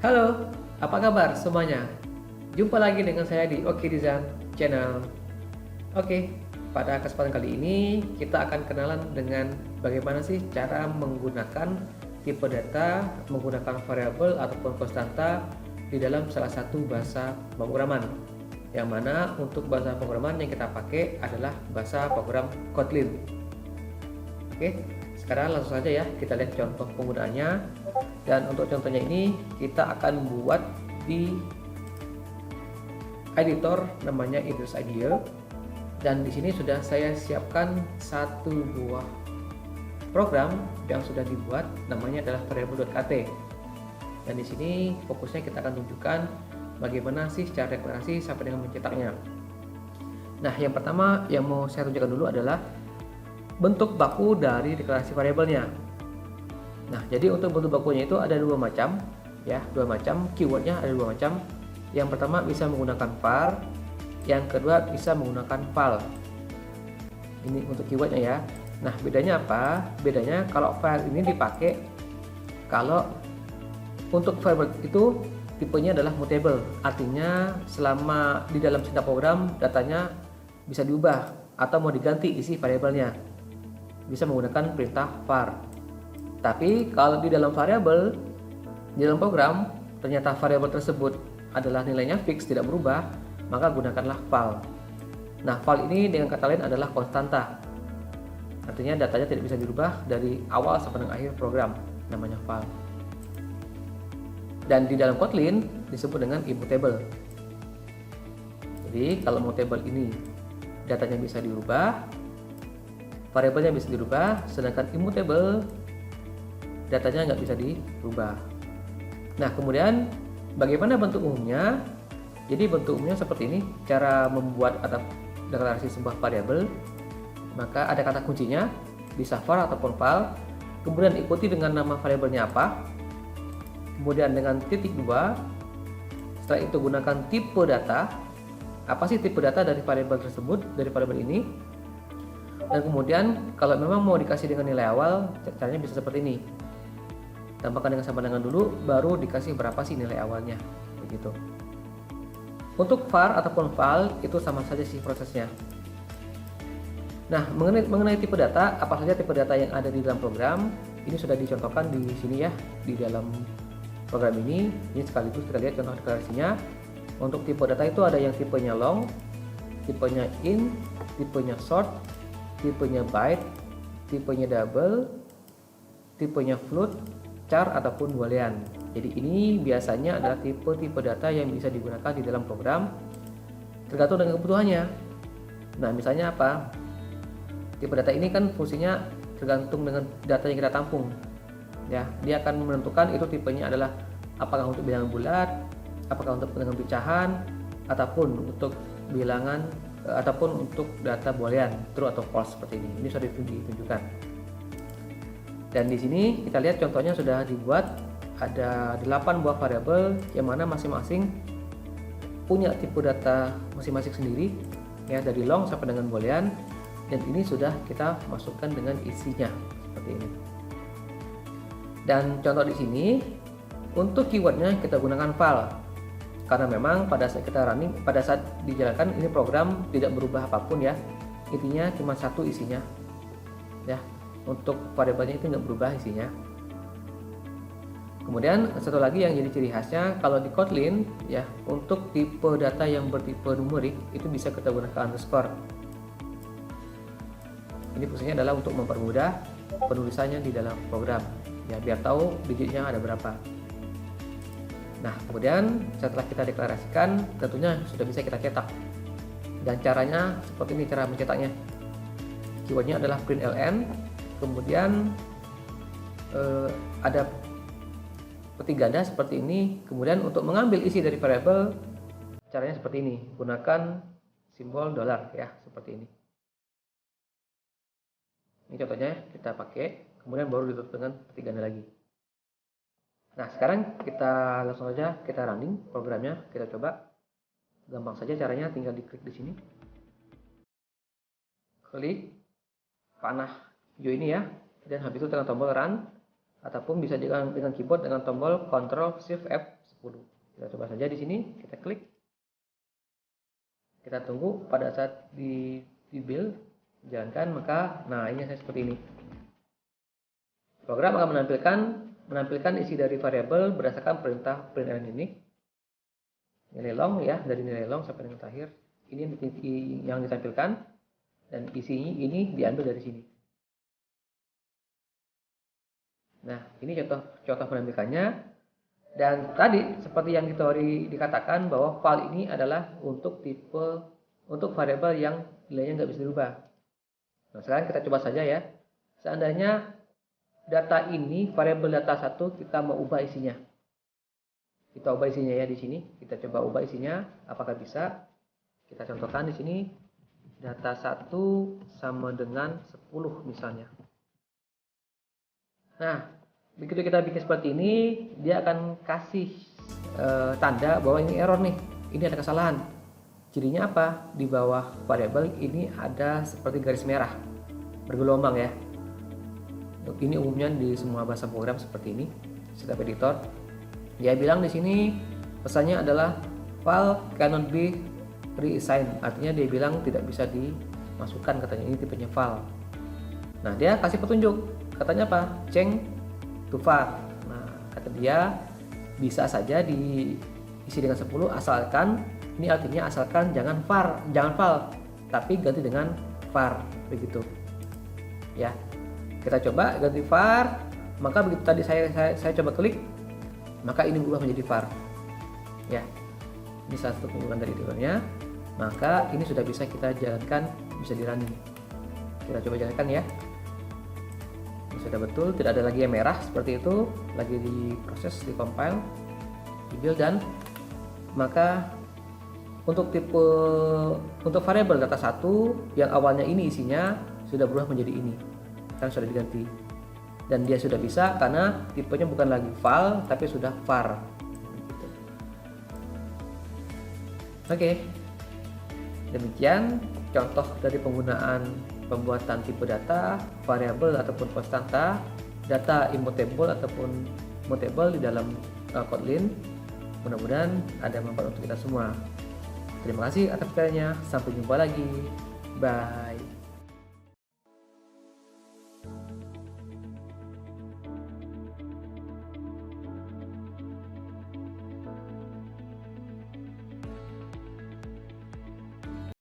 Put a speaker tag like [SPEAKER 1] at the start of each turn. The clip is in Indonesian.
[SPEAKER 1] Halo, apa kabar semuanya? Jumpa lagi dengan saya di Oke Design Channel. Oke, pada kesempatan kali ini kita akan kenalan dengan bagaimana sih cara menggunakan tipe data, menggunakan variabel ataupun konstanta di dalam salah satu bahasa pemrograman. Yang mana untuk bahasa pemrograman yang kita pakai adalah bahasa program Kotlin. Oke, sekarang langsung saja ya kita lihat contoh penggunaannya. Dan untuk contohnya ini kita akan buat di editor namanya Idris Idea. Dan di sini sudah saya siapkan satu buah program yang sudah dibuat, namanya adalah variable.kt. Dan di sini fokusnya kita akan tunjukkan bagaimana sih cara deklarasi sampai dengan mencetaknya. Nah, yang pertama yang mau saya tunjukkan dulu adalah bentuk baku dari deklarasi variabelnya. Nah, jadi untuk bentuk bakunya itu ada dua macam, ya, dua macam. Keywordnya ada dua macam. Yang pertama bisa menggunakan var, yang kedua bisa menggunakan val. Ini untuk keywordnya ya. Nah, bedanya apa? Bedanya kalau file ini dipakai kalau untuk variable itu tipenya adalah mutable, artinya selama di dalam sintak program datanya bisa diubah atau mau diganti isi variabelnya, bisa menggunakan perintah var. Tapi kalau di dalam variabel, di dalam program, ternyata variabel tersebut adalah nilainya fix, tidak berubah, maka gunakanlah val. Nah, val ini dengan kata lain adalah konstanta. Artinya datanya tidak bisa dirubah dari awal sampai dengan akhir program, namanya val. Dan di dalam Kotlin disebut dengan immutable. Jadi kalau mutable ini datanya bisa dirubah, variabelnya bisa dirubah, sedangkan immutable datanya nggak bisa dirubah. Nah, kemudian bagaimana bentuk umumnya? Jadi bentuk umumnya seperti ini, cara membuat atau deklarasi sebuah variabel. Maka ada kata kuncinya, bisa var ataupun val, kemudian ikuti dengan nama variabelnya apa, kemudian dengan titik 2, setelah itu gunakan tipe data. Apa sih tipe data dari variabel tersebut, dari variabel ini? Dan kemudian kalau memang mau dikasih dengan nilai awal, caranya bisa seperti ini. Tambahkan dengan sama dengan dulu, baru dikasih berapa sih nilai awalnya, begitu. Untuk var ataupun val itu sama saja sih prosesnya. Nah, mengenai tipe data, apa saja tipe data yang ada di dalam program, ini sudah dicontohkan di sini ya, di dalam program ini. Ini sekaligus kita lihat contoh deklarasinya. Untuk tipe data itu ada yang tipenya long, tipenya int, tipenya short, tipenya byte, tipenya double, tipenya float, char ataupun boolean. Jadi ini biasanya adalah tipe-tipe data yang bisa digunakan di dalam program tergantung dengan kebutuhannya. Nah, misalnya apa? Tipe data ini kan fungsinya tergantung dengan data yang kita tampung. Ya, dia akan menentukan itu tipenya adalah apakah untuk bilangan bulat, apakah untuk dengan pecahan, ataupun untuk bilangan ataupun untuk data boolean, true atau false seperti ini. Ini sudah ditunjukkan. Dan di sini kita lihat contohnya sudah dibuat, ada 8 buah variabel yang mana masing-masing punya tipe data masing-masing sendiri ya, dari long sampai dengan boolean, dan ini sudah kita masukkan dengan isinya seperti ini. Dan contoh di sini untuk keywordnya kita gunakan val, karena memang pada saat kita running, pada saat dijalankan ini program tidak berubah apapun ya, intinya cuma satu isinya ya. Untuk variabelnya itu nggak berubah isinya. Kemudian satu lagi yang jadi ciri khasnya kalau di Kotlin ya, untuk tipe data yang bertipe numerik itu bisa kita gunakan underscore. Ini fungsinya adalah untuk mempermudah penulisannya di dalam program ya, biar tahu digitnya ada berapa. Nah, kemudian setelah kita deklarasikan, tentunya sudah bisa kita cetak. Dan caranya seperti ini cara mencetaknya. Keywordnya adalah println. Kemudian ada petik ganda seperti ini. Kemudian untuk mengambil isi dari variabel, caranya seperti ini, gunakan simbol $, ya, seperti ini. Ini contohnya kita pakai, kemudian baru ditutup dengan petik ganda lagi. Nah, sekarang kita langsung saja kita running programnya, kita coba. Gampang saja caranya, tinggal diklik di sini. Klik panah hijau ini ya, dan habis itu tekan tombol run, ataupun bisa dengan keyboard dengan tombol Ctrl Shift F 10. Kita coba saja di sini, kita klik. Kita tunggu pada saat di build jalankan, maka nah ini seperti ini. Program akan menampilkan isi dari variabel berdasarkan perintah println ini. Nilai long ya, dari nilai long sampai dengan terakhir. Ini yang ditampilkan dan isinya ini diambil dari sini. Nah, ini contoh menampilkannya. Dan tadi seperti yang di teori dikatakan bahwa file ini adalah untuk variabel yang nilainya nggak bisa dirubah. Nah, sekarang kita coba saja ya. Seandainya data ini variabel data 1 kita mau ubah isinya. Kita ubah isinya ya di sini. Kita coba ubah isinya, apakah bisa? Kita contohkan di sini data 1 sama dengan 10 misalnya. Nah, begitu kita bikin seperti ini, dia akan kasih tanda bahwa ini error nih, ini ada kesalahan. Cirinya apa? Di bawah variabel ini ada seperti garis merah bergelombang ya. Ini umumnya di semua bahasa program seperti ini. Setup editor, dia bilang di sini pesannya adalah file cannot be reassigned, artinya dia bilang tidak bisa dimasukkan, katanya ini tipenya file. Nah, dia kasih petunjuk, katanya apa? Change to var. Nah, kata dia bisa saja diisi dengan 10 asalkan, ini artinya asalkan jangan var, tapi ganti dengan var begitu. Ya. Kita coba ganti var, maka begitu tadi saya coba klik, maka ini berubah menjadi var. Ya. Ini salah satu keunggulan dari editornya. Maka ini sudah bisa kita jalankan, bisa di running. Kita coba jalankan ya. Sudah betul, tidak ada lagi yang merah seperti itu, lagi diproses, di-compile, di-build, dan maka untuk variabel data 1 yang awalnya ini isinya sudah berubah menjadi ini, kan sudah diganti, dan dia sudah bisa karena tipenya bukan lagi file tapi sudah var. Oke, demikian contoh dari penggunaan pembuatan tipe data, variabel ataupun konstanta, data immutable ataupun mutable di dalam Kotlin. Mudah-mudahan ada manfaat untuk kita semua. Terima kasih atas perhatiannya. Sampai jumpa lagi. Bye.